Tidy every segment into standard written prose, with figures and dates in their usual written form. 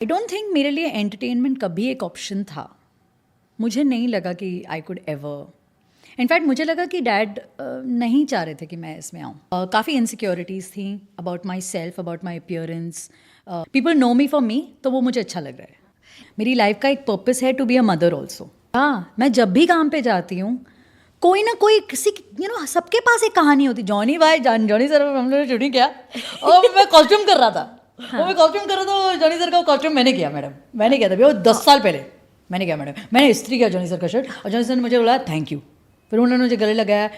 I don't think मेरे लिए entertainment कभी एक ऑप्शन था. मुझे नहीं लगा कि आई कुड एवर. इनफैक्ट मुझे लगा कि डैड नहीं चाह रहे थे कि मैं इसमें आऊँ. काफ़ी इनसिक्योरिटीज़ थी about myself, about my appearance. People know me for me, तो वो मुझे अच्छा लग रहा है. मेरी लाइफ का एक पर्पस है to be a mother also. हाँ, मैं जब भी काम पे जाती हूँ कोई ना कोई किसी सबके पास एक कहानी होती. जॉनी सर हम लोगों ने शूटिंग किया और मैं कॉस्ट्यूम कर रहा था. हाँ. मैं कॉस्ट्यूम कर रहा था, जॉनी सर का कॉस्ट्यूम मैंने किया मैडम. मैंने किया था भैया 10 साल पहले. मैंने किया मैडम, मैंने इस्त्री किया जॉनी सर का शर्ट और जॉनी सर ने मुझे बोला थैंक यू. फिर उन्होंने मुझे गले लगाया.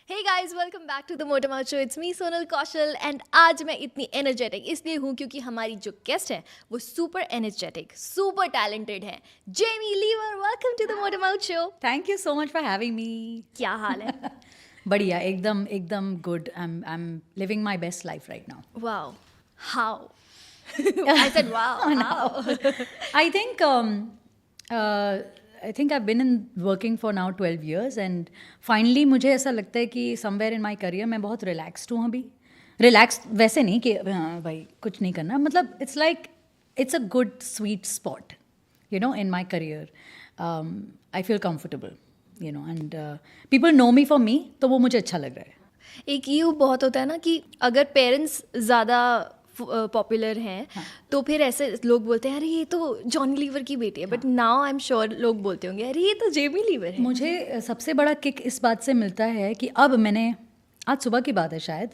Hey guys, welcome back to the Motormouth Show. It's me Sonal Kaushal and आज मैं इतनी एनर्जेटिक इसलिए हूँ क्योंकि हमारी जो गेस्ट है वो सुपर एनर्जेटिक, सुपर टैलेंटेड है. Jamie Lever, welcome to the Motormouth Show. Thank you so much for having me. क्या हाल है? बढ़िया, एकदम एकदम good. I am living my best life right now. Wow. How? I said wow. How? I think I've been in working for now 12 years and finally मुझे ऐसा लगता है कि somewhere in my career मैं बहुत relaxed हूँ अभी. Relaxed वैसे नहीं कि भाई कुछ नहीं करना, मतलब it's like it's a good sweet spot, in my career. I feel comfortable, and people know me for me, तो वो मुझे अच्छा लग रहा है. एक ये बहुत होता है ना कि अगर पेरेंट्स ज़्यादा पॉपुलर हैं तो फिर ऐसे लोग बोलते हैं अरे ये तो जॉनी लीवर की बेटी है. But now I am sure लोग बोलते होंगे अरे ये तो जेमी लीवर है. मुझे सबसे बड़ा किक इस बात से मिलता है कि अब मैंने, आज सुबह की बात है शायद,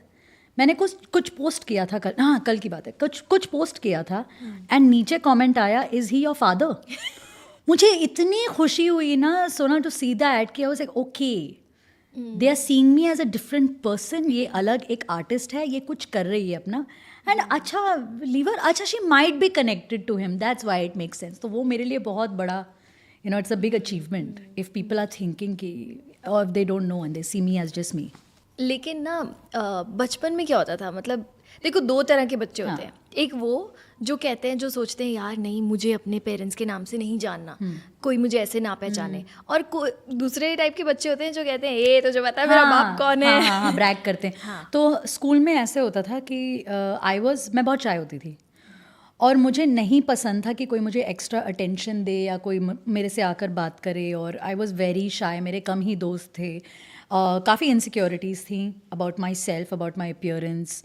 मैंने कुछ पोस्ट किया था कल की बात है, कुछ पोस्ट किया था एंड नीचे कमेंट आया इज़ ही योर फादर. मुझे इतनी खुशी हुई ना सोना टू सी दैट कि I was like okay, they are seeing me as a different person. ये अलग एक आर्टिस्ट है, ये कुछ कर रही है अपना. एंड अच्छा लीवर, अच्छा she might be connected to him, that's why it makes sense. तो वो मेरे लिए बहुत बड़ा, it's a big achievement if people are thinking कि और they don't know and they see me as just me. लेकिन ना बचपन में क्या होता था, मतलब देखो दो तरह के बच्चे होते हैं. एक वो जो कहते हैं, जो सोचते हैं यार नहीं मुझे अपने पेरेंट्स के नाम से नहीं जानना, कोई मुझे ऐसे ना पहचाने. और दूसरे टाइप के बच्चे होते हैं जो कहते हैं ये तो जो पता है मेरा बाप कौन है. हाँ, ब्रैग करते हैं. तो स्कूल में ऐसे होता था कि मैं बहुत शाय होती थी और मुझे नहीं पसंद था कि कोई मुझे एक्स्ट्रा अटेंशन दे या कोई मेरे से आकर बात करे. और आई वॉज वेरी शाय, मेरे कम ही दोस्त थे. काफ़ी इनसिक्योरिटीज़ थी about myself, about my appearance.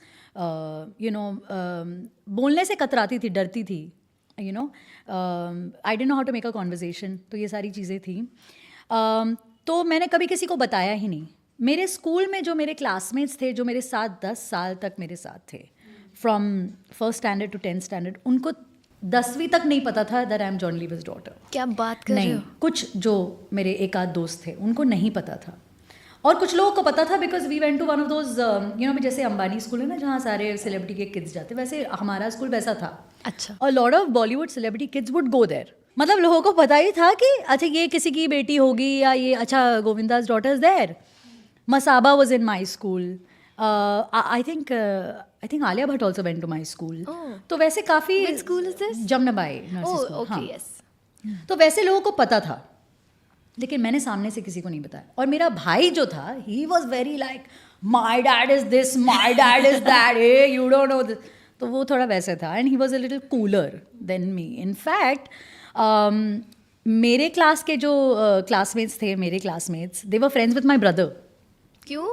बोलने से कतराती थी, डरती थी. I didn't know how to make a conversation. तो ये सारी चीज़ें थी. तो मैंने कभी किसी को बताया ही नहीं. मेरे स्कूल में जो मेरे क्लासमेट्स थे, जो मेरे साथ 10 साल तक मेरे साथ थे, from first standard to 10th standard, उनको 10वीं तक नहीं पता था that I am John Lever's daughter. क्या बात कर रहे हो? नहीं, कुछ जो मेरे एक आध दोस्त थे उनको नहीं पता था और कुछ लोगों को पता था because we went to one of those जैसे अंबानी स्कूल है ना जहाँ सारे सेलिब्रिटी के किड्स जाते, वैसे हमारा स्कूल वैसा था. अच्छा. और lot of Bollywood celebrity kids would go there. मतलब लोगों को पता ही था कि अच्छा ये किसी की बेटी होगी या ये अच्छा Govinda's daughter is there. Masaba was in my school. I think Alia Bhatt also went to my school. तो वैसे काफ़ी. Which school is this? Jamnabai Narsee Oh, school. okay, yes. तो वैसे लोगों को पता था, लेकिन मैंने सामने से किसी को नहीं बताया. और मेरा भाई जो था he was very like my dad is this, my dad is that, A you don't know this. तो वो थोड़ा वैसे था and he was a little cooler than me. In fact मेरे क्लास के जो क्लासमेट्स थे, मेरे classmates, they were friends with my brother. क्यों?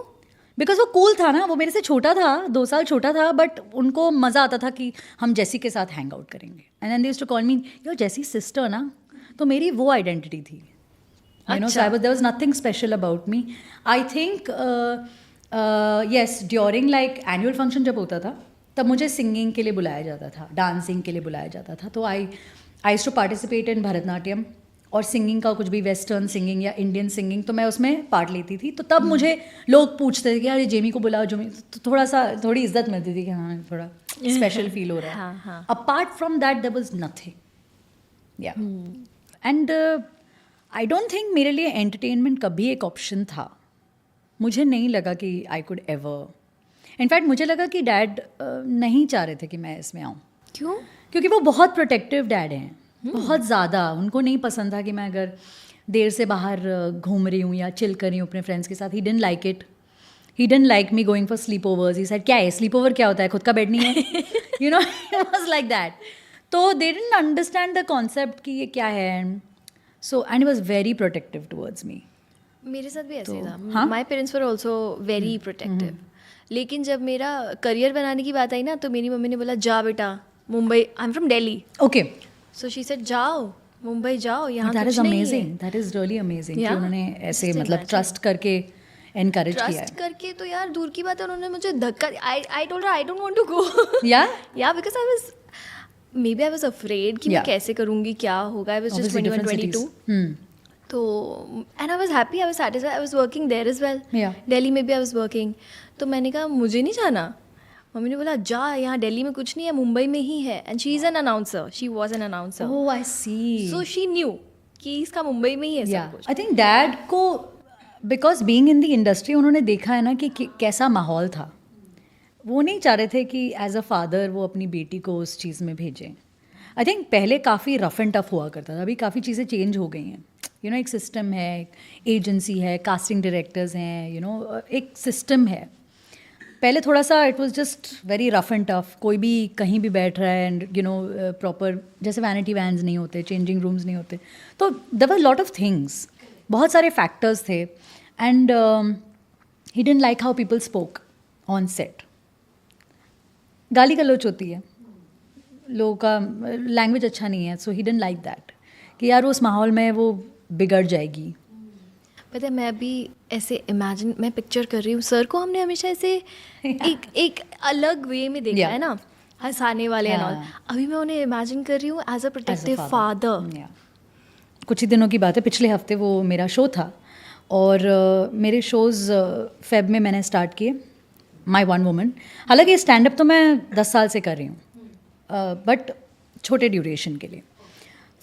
बिकॉज वो कूल था ना, वो मेरे से छोटा था, 2 साल छोटा था, बट उनको मज़ा आता था कि हम जेसी के साथ हैंग आउट करेंगे. And then they used to call me your JC sister ना. तो मेरी वो आइडेंटिटी थी. So there was nothing special about me. I think yes, during like annual function जब होता था तब मुझे सिंगिंग के लिए बुलाया जाता था, डांसिंग के लिए बुलाया जाता था. तो I used to participate in Bharatanatyam और सिंगिंग का कुछ भी, वेस्टर्न सिंगिंग या इंडियन सिंगिंग, तो मैं उसमें पार्ट लेती थी. तो तब मुझे लोग पूछते थे कि यार जेमी को बुलाओ, जेमी. तो थोड़ी इज्जत मिलती थी कि हाँ थोड़ा स्पेशल फील हो रहा है. Apart from that there was nothing. Yeah and I don't think मेरे लिए एंटरटेनमेंट कभी एक ऑप्शन था. मुझे नहीं लगा कि आई कुड एवर. इनफैक्ट मुझे लगा कि डैड नहीं चाह रहे थे कि मैं इसमें आऊँ. क्यों? क्योंकि वो बहुत प्रोटेक्टिव डैड हैं, बहुत ज़्यादा. उनको नहीं पसंद था कि मैं अगर देर से बाहर घूम रही हूँ या चिल कर रही हूँ अपने फ्रेंड्स के साथ. ही didn't like it. He didn't like me going for sleepovers. He said, क्या है sleepover क्या होता है, खुद का बेड नहीं है. You know, it was like that. तो they didn't understand the concept कि ये क्या है. So and he was very protective towards me. मेरे साथ भी ऐसे ही था. हाँ? My parents were also very protective. लेकिन जब मेरा करियर बनाने की बात आई ना, तो मेरी मम्मी ने बोला जा बेटा Mumbai. I am from Delhi. Okay. So she said जाओ मुंबई जाओ, यहाँ That कुछ is नहीं amazing. है. That is really amazing. कि Yeah. उन्होंने ऐसे Just मतलब imagine. trust करके encourage किया ट्रस्ट है. करके तो यार दूर की बात है, उन्होंने मुझे धक्का. I told her I don't want to go. Yeah. Yeah because I was maybe I was afraid कि मैं Yeah. कैसे करूँगी, क्या होगा. I was just Obviously 21 different 22. cities. तो and I was happy, I was satisfied, I was working there as well. Yeah. Delhi में भी आई was working. तो मैंने कहा मुझे नहीं जाना. मम्मी ने बोला जा, यहाँ दिल्ली में कुछ नहीं है, मुंबई में ही है. And she is an announcer, she was an announcer. Oh, I see. So she knew कि इसका मुंबई में ही है Yeah. सब कुछ. I think dad को because being in the industry उन्होंने देखा है ना कि कैसा माहौल था. वो नहीं चाह रहे थे कि एज अ फादर वो अपनी बेटी को उस चीज़ में भेजें. आई थिंक पहले काफ़ी रफ एंड टफ हुआ करता था, अभी काफ़ी चीज़ें चेंज हो गई हैं. यू नो एक सिस्टम है, एक एजेंसी है, कास्टिंग डायरेक्टर्स हैं, यू नो एक सिस्टम है. पहले थोड़ा सा it was just very rough and tough. कोई भी कहीं भी बैठ रहा है एंड यू नो प्रॉपर जैसे वैनिटी वैन्स नहीं होते, चेंजिंग रूम्स नहीं होते. तो there were lot of things, बहुत सारे फैक्टर्स थे. And he didn't like how people spoke on set. गाली गलौच होती है, लोगों का लैंग्वेज अच्छा नहीं है. सो ही डिडंट लाइक दैट कि यार उस माहौल में वो बिगड़ जाएगी. पता है मैं अभी ऐसे इमेजिन, मैं पिक्चर कर रही हूँ सर को हमने हमेशा ऐसे एक अलग वे में देखा Yeah. है ना, हंसाने वाले एंड ऑल. हाँ. अभी मैं उन्हें इमेजिन कर रही हूँ as a As a protective father. Father. Yeah. कुछ ही दिनों की बात है, पिछले हफ्ते वो मेरा शो था और मेरे शोज़ फेब में मैंने स्टार्ट किए, माई वन वुमन. हालांकि स्टैंड अप तो मैं 10 साल से कर रही हूँ, बट छोटे ड्यूरेशन के लिए.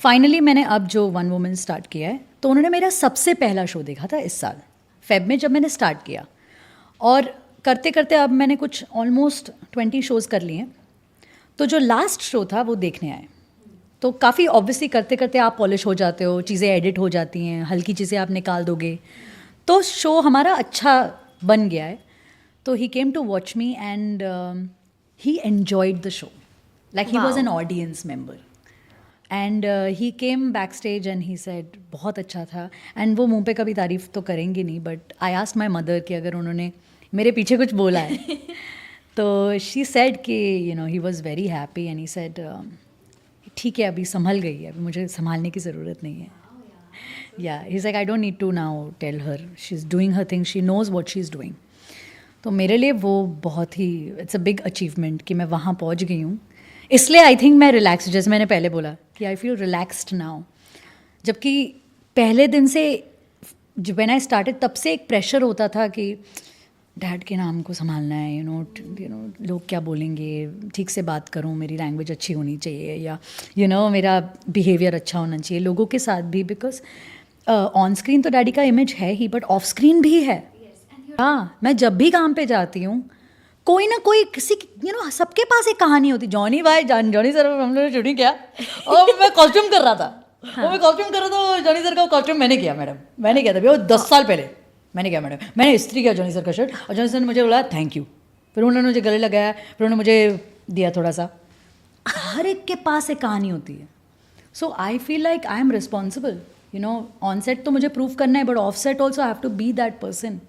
फाइनली मैंने अब जो वन वुमन स्टार्ट किया है, तो उन्होंने मेरा सबसे पहला शो देखा था इस साल फेब में जब मैंने स्टार्ट किया. और करते करते अब मैंने कुछ ऑलमोस्ट 20 शोज़ कर लिए हैं. तो जो लास्ट शो था वो देखने आए. तो काफ़ी ऑब्वियसली करते करते आप पॉलिश हो जाते हो, चीज़ें एडिट हो जाती हैं, हल्की चीज़ें आप निकाल दोगे. तो शो हमारा अच्छा बन गया है. तो he came to watch me and he enjoyed the show like he was an audience member. And he came back stage and he said बहुत अच्छा था. एंड वो मुंह पे कभी तारीफ़ तो करेंगे नहीं, but I asked my mother कि अगर उन्होंने मेरे पीछे कुछ बोला है तो शी सेड कि you no he was very happy. And he said ठीक है अभी संभल गई है, अभी मुझे संभालने की ज़रूरत नहीं है. Yeah he is like I don't need to now tell her, she is doing her thing, she knows what she is doing. तो मेरे लिए वो बहुत ही इट्स अ बिग अचीवमेंट कि मैं वहाँ पहुँच गई हूँ. इसलिए आई थिंक मैं रिलैक्स, जैसे मैंने पहले बोला कि आई फील रिलैक्स्ड नाउ. जबकि पहले दिन से जब व्हेन आई स्टार्टेड तब से एक प्रेशर होता था कि डैड के नाम को संभालना है, यू नो लोग क्या बोलेंगे, ठीक से बात करूं, मेरी लैंग्वेज अच्छी होनी चाहिए, या यू नो मेरा बिहेवियर अच्छा होना चाहिए लोगों के साथ भी. बिकॉज ऑन स्क्रीन तो डैडी का इमेज है ही, बट ऑफ स्क्रीन भी है. हाँ, मैं जब भी काम पे जाती हूँ कोई ना कोई किसी यू नो सबके पास एक कहानी होती. जॉनी सर हम लोगों ने शूटिंग किया और मैं कॉस्ट्यूम कर रहा था. वो मैं कॉस्ट्यूम कर रहा था, जॉनी सर का कॉस्ट्यूम मैंने किया मैडम, मैंने किया था वो 10 साल पहले मैंने किया मैडम. मैंने इस्त्री किया जॉनी सर का शर्ट और जॉनी सर ने मुझे बोला थैंक यू. फिर उन्होंने मुझे गले लगाया, फिर उन्होंने मुझे दिया थोड़ा सा. हर एक के पास एक कहानी होती है. So I feel like I am responsible. You know on set तो मुझे प्रूव करना है, but off set also I have to be that person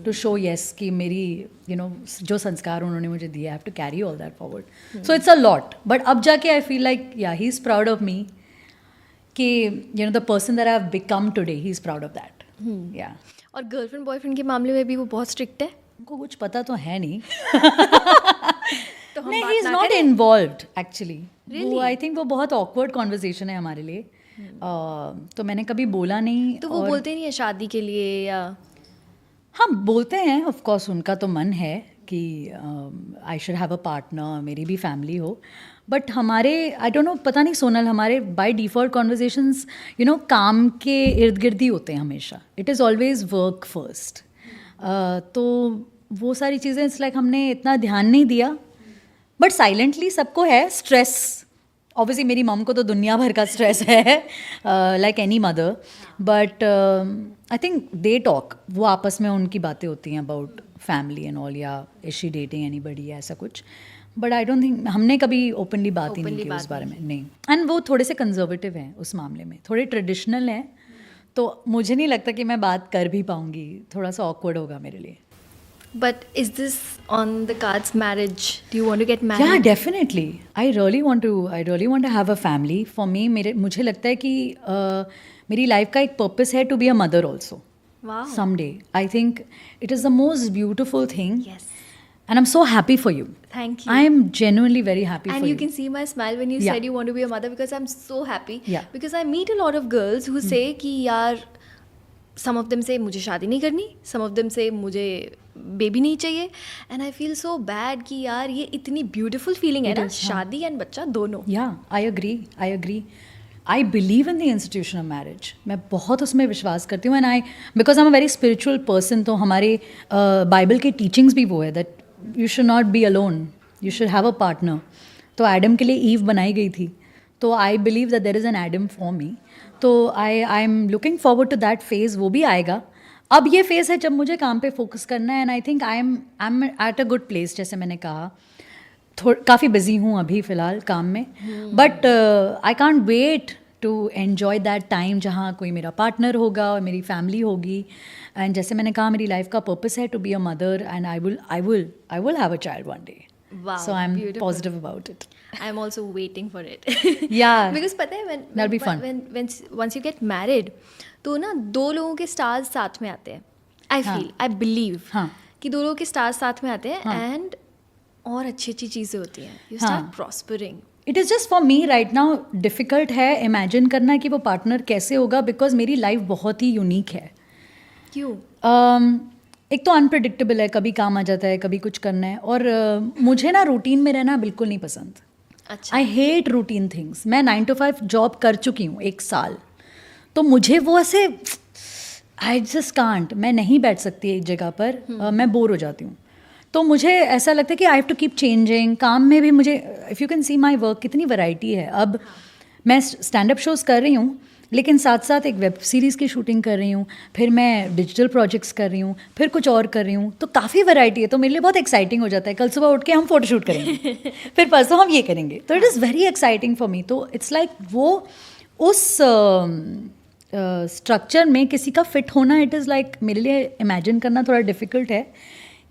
to show yes कि मेरी यू नो जो संस्कार उन्होंने मुझे दिया, I have to carry all that forward. So it's a lot, but अब जाके I feel like yeah he is proud of me कि you know the person that I have become today, he is proud of that. या और girlfriend boyfriend के मामले में भी वो बहुत स्ट्रिक्ट है. उनको कुछ पता तो है नहीं. तो हम नहीं, बात ही इज़ ना नॉट करें. Involved actually. Really? वो आई थिंक वो बहुत ऑकवर्ड कॉन्वर्सेशन है हमारे लिए. तो मैंने कभी बोला नहीं. तो वो और बोलते नहीं है शादी के लिए या हाँ बोलते हैं, ऑफ कोर्स उनका तो मन है कि I should have a partner, मेरी भी फैमिली हो. बट हमारे आई डोंट नो, पता नहीं सोनल, हमारे by default conversations you know काम के इर्द गिर्द ही होते हैं हमेशा. It is always work first. तो वो सारी चीज़ें इट्स लाइक हमने इतना ध्यान नहीं दिया, बट साइलेंटली सबको है स्ट्रेस. ऑब्वियसली मेरी मम को तो दुनिया भर का स्ट्रेस है, like any mother, but I think they talk, वो आपस में उनकी बातें होती हैं अबाउट फैमिली एंड ऑल, या इज शी डेटिंग एनीबडी या ऐसा कुछ, बट आई डोंट थिंक हमने कभी ओपनली बात ही नहीं की उस बारे में, नहीं. एंड वो थोड़े से कंजर्वेटिव हैं उस मामले में, थोड़े ट्रेडिशनल हैं, तो मुझे नहीं लगता कि मैं बात कर भी पाऊँगी, थोड़ा सा ऑकवर्ड होगा मेरे लिए. But is this on the cards, marriage? Do you want to get married? Yeah, definitely. I really want to have a family. For me, मुझे लगता है कि मेरी लाइफ का एक पर्पस है to be a mother also. Wow. Someday. I think it is the most beautiful thing. Yes. And I'm so happy for you. Thank you. I am genuinely very happy for And you. you can see my smile when you Yeah. said you want to be a mother, because I'm so happy. Yeah. Because I meet a lot of girls who say कि यार, some of them say मुझे शादी नहीं करनी, some of them say मुझे baby नहीं चाहिए, and I feel so bad कि यार ये इतनी beautiful feeling है It ना, is, हाँ. शादी and बच्चा दोनों. Yeah, I agree. I believe in the institution of marriage. मैं बहुत उसमें विश्वास करती हूँ, and because I'm a very spiritual person, तो हमारे बाइबल के टीचिंग्स भी वो है that you should not be alone, you should have a partner. तो एडम के लिए ईव बनाई गई थी, तो I believe that there is an Adam for me, तो I am looking forward to that phase, वो भी आएगा. अब ये फेज़ है जब मुझे काम पे फोकस करना है, and I think I am at a good place, जैसे मैंने कहा, काफ़ी बिजी हूँ अभी फ़िलहाल काम में, but I can't wait to enjoy that time जहाँ कोई मेरा पार्टनर होगा और मेरी फैमिली होगी. एंड जैसे मैंने कहा, मेरी लाइफ का पर्पस है to be a mother, and I will have a child one day. Wow, So I'm beautiful. positive about it. I'm also waiting for it. Yeah. Because पता है That'll be fun. when once you get married, तो ना दो लोगों के stars साथ में आते हैं. I believe हाँ. कि दो लोगों के स्टार्स साथ में आते हैं, हाँ. and और अच्छी चीज़ें होती हैं. You हाँ. start prospering. It is just for me right now difficult है इमेजिन करना कि वो पार्टनर कैसे होगा, बिकॉज मेरी लाइफ बहुत ही यूनिक है. क्यों? एक तो अनप्रडिक्टेबल है, कभी काम आ जाता है, कभी कुछ करना है, और मुझे ना रूटीन में रहना बिल्कुल नहीं पसंद. अच्छा. I hate routine things. मैं 9 to 5 जॉब कर चुकी हूँ 1 साल, तो मुझे वो ऐसे आई जस्ट कांट, मैं नहीं बैठ सकती एक जगह पर, मैं बोर हो जाती हूँ. तो मुझे ऐसा लगता है कि I have to keep changing. काम में भी मुझे, if you can see my work, कितनी वैरायटी है. अब मैं स्टैंड अप शोज़ कर रही हूँ, लेकिन साथ साथ एक वेब सीरीज़ की शूटिंग कर रही हूँ, फिर मैं डिजिटल प्रोजेक्ट्स कर रही हूँ, फिर कुछ और कर रही हूँ, तो काफ़ी वैरायटी है. तो मेरे लिए बहुत एक्साइटिंग हो जाता है. कल सुबह उठ के हम फोटोशूट करेंगे, फिर परसों हम ये करेंगे, तो it is very exciting for me. तो इट्स लाइक वो उस स्ट्रक्चर में किसी का फिट होना, इट इज़ लाइक मेरे लिए इमेजिन करना थोड़ा डिफिकल्ट है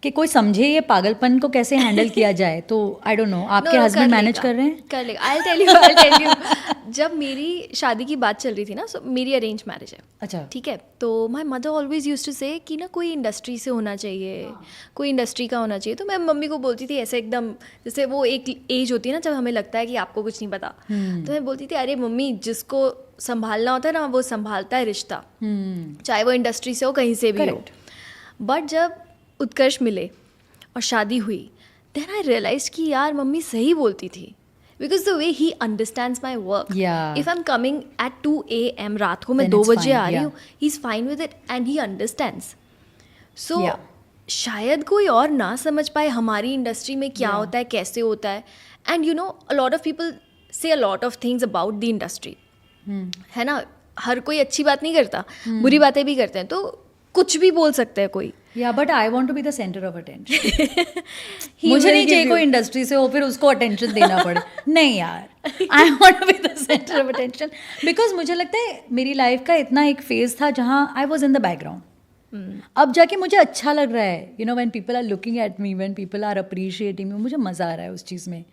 कि कोई समझे ये पागलपन को कैसे हैंडल किया जाए. तो आई डोंट नो, आपके हस्बैंड मैनेज कर रहे हैं? कर लेगा. I'll tell you. जब मेरी शादी की बात चल रही थी ना, so मेरी अरेंज मैरिज है. अच्छा. ठीक है. तो my mother always use to say कि ना कोई इंडस्ट्री से होना चाहिए, कोई इंडस्ट्री का होना चाहिए. तो मैं मम्मी को बोलती थी ऐसे एकदम, जैसे वो एक एज होती है ना जब हमें लगता है कि आपको कुछ नहीं पता, तो मैं बोलती थी अरे मम्मी, जिसको संभालना होता है ना वो संभालता है रिश्ता, चाहे वो इंडस्ट्री से हो, कहीं से भी हो. बट जब उत्कर्ष मिले और शादी हुई, देन आई रियलाइज कि यार मम्मी सही बोलती थी, because the way he understands my work. If I am coming at 2 AM रात को, मैं 2 बजे आ रही हूँ, he is fine with it and he understands. So शायद कोई और ना समझ पाए हमारी इंडस्ट्री में क्या होता है, कैसे होता है. And you know, a lot of people से a lot of things about the industry, है ना. हर कोई अच्छी बात नहीं करता, बुरी बातें भी करते हैं, तो कुछ भी बोल सकते हैं कोई. Yeah but I want to be the centre of attention. मुझे नहीं चाहिए कोई इंडस्ट्री से हो फिर उसको अटेंशन देना पड़े. नहीं यार, I want to be the centre of attention, because मुझे लगता है मेरी लाइफ का इतना एक फेज था जहाँ I was in the background. अब जाके मुझे अच्छा लग रहा है, you know, when people are looking at me, when people are appreciating me, मुझे मज़ा आ रहा है उस चीज़ में.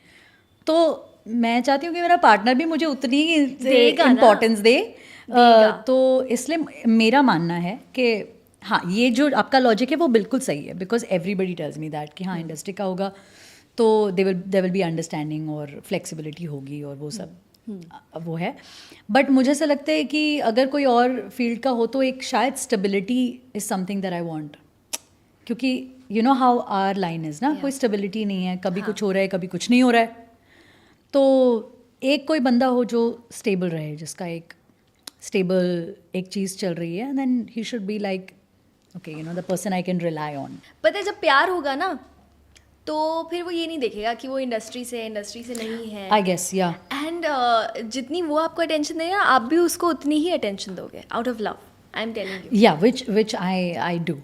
तो मैं चाहती हूँ कि मेरा पार्टनर भी मुझे उतनी ही इम्पोर्टेंस दे. तो इसलिए मेरा मानना है कि हाँ, ये जो आपका लॉजिक है वो बिल्कुल सही है, because everybody tells me that कि हाँ इंडस्ट्री का होगा तो दे विल बी अंडरस्टैंडिंग और फ्लेक्सिबिलिटी होगी और वो सब वो है. बट मुझे ऐसा लगता है कि अगर कोई और फील्ड का हो तो एक शायद stability is something that I want, क्योंकि you know how our line is ना, कोई स्टेबिलिटी नहीं है, कभी कुछ हो रहा है, कभी कुछ नहीं हो रहा है. तो एक कोई बंदा हो जो स्टेबल रहे, जिसका एक स्टेबल एक चीज़ चल रही है, then he should be like okay, you know, the person I can rely on. पता है जब प्यार होगा ना तो फिर वो ये नहीं देखेगा कि वो इंडस्ट्री से नहीं है. आई गेस या एंड जितनी वो आपको अटेंशन देगा आप भी उसको उतनी ही अटेंशन दोगे, out of love. I am telling you. yeah which I do.